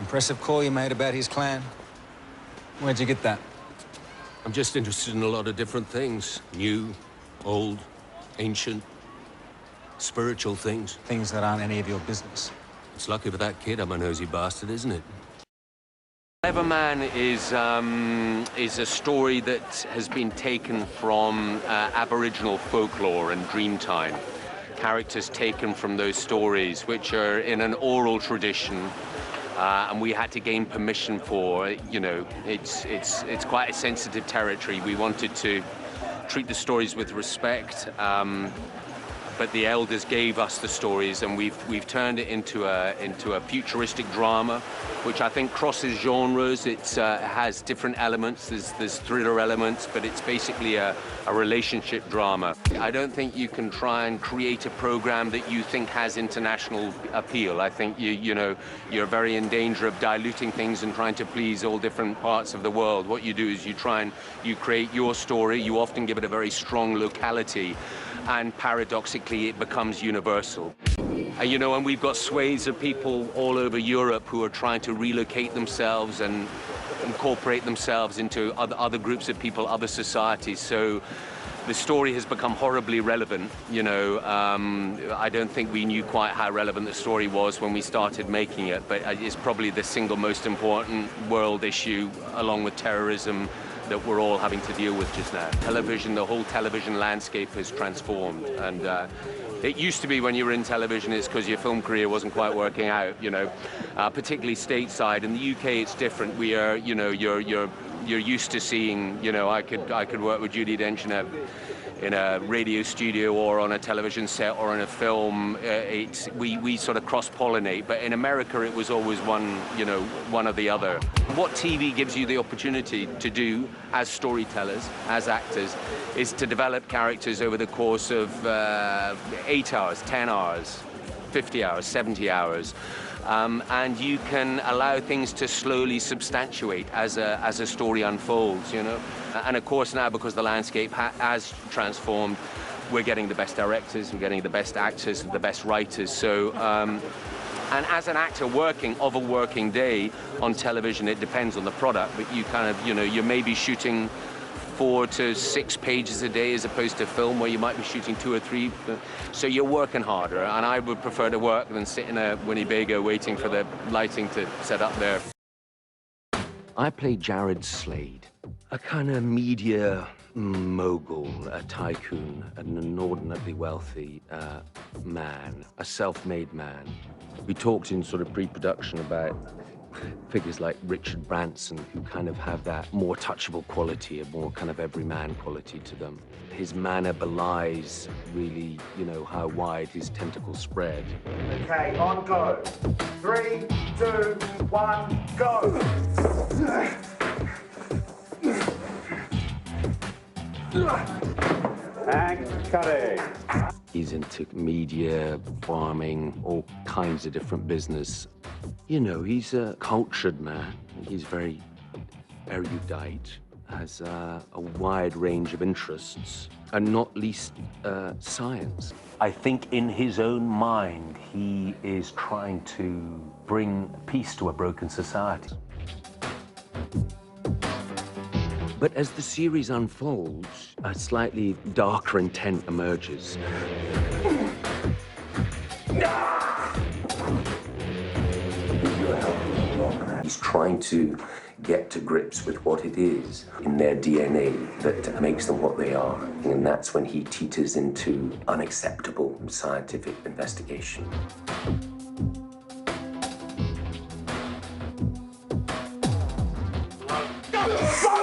Impressive call you made about his clan. Where'd you get that? I'm just interested in a lot of different things. New, old, ancient, spiritual things. Things that aren't any of your business. It's lucky for that kid I'm a nosy bastard, isn't it? CLEVERMAN is a story that has been taken from Aboriginal folklore and Dreamtime. Characters taken from those stories, which are in an oral tradition, and we had to gain permission for. You know, it's quite a sensitive territory. We wanted to treat the stories with respect, but the elders gave us the stories, and we've turned it into a futuristic drama, which I think crosses genres. It has different elements. There's thriller elements, but it's basically a relationship drama. I don't think you can try and create a program that you think has international appeal. I think you're very in danger of diluting things and trying to please all different parts of the world. What you do is you create your story. You often give it a very strong locality, and paradoxically it becomes universal. And we've got swathes of people all over Europe who are trying to relocate themselves and incorporate themselves into other groups of people, other societies. So the story has become horribly relevant. I don't think we knew quite how relevant the story was when we started making it, but it's probably the single most important world issue, along with terrorism, that we're all having to deal with just now. Television, the whole television landscape has transformed, and it used to be when you were in television, it's because your film career wasn't quite working out, particularly stateside. In the UK, it's different. We are, you're used to seeing, I could work with Judi Dench in a radio studio or on a television set or in a film. We sort of cross-pollinate, but in America, it was always one or the other. What TV gives you the opportunity to do as storytellers, as actors, is to develop characters over the course of 8 hours, 10 hours, 50 hours, 70 hours. And you can allow things to slowly substantiate as a story unfolds, And of course now, because the landscape has transformed, we're getting the best directors, we're getting the best actors, the best writers. So, and as an actor working a working day on television, it depends on the product, but you kind of, you may be shooting 4 to 6 pages a day as opposed to film where you might be shooting 2 or 3. So you're working harder, and I would prefer to work than sit in a Winnebago waiting for the lighting to set up there. I played Jarrod Slade, a kind of media mogul, a tycoon, an inordinately wealthy man, a self-made man. We talked in sort of pre-production about figures like Richard Branson, who kind of have that more touchable quality, a more kind of everyman quality to them. His manner belies really, how wide his tentacles spread. Okay, on go. 3, 2, 1, go! And cutting. He's into media, farming, all kinds of different business. He's a cultured man. He's very erudite, has a wide range of interests, and not least science. I think in his own mind, he is trying to bring peace to a broken society. But as the series unfolds, a slightly darker intent emerges. He's trying to get to grips with what it is in their DNA that makes them what they are. And that's when he teeters into unacceptable scientific investigation. Go!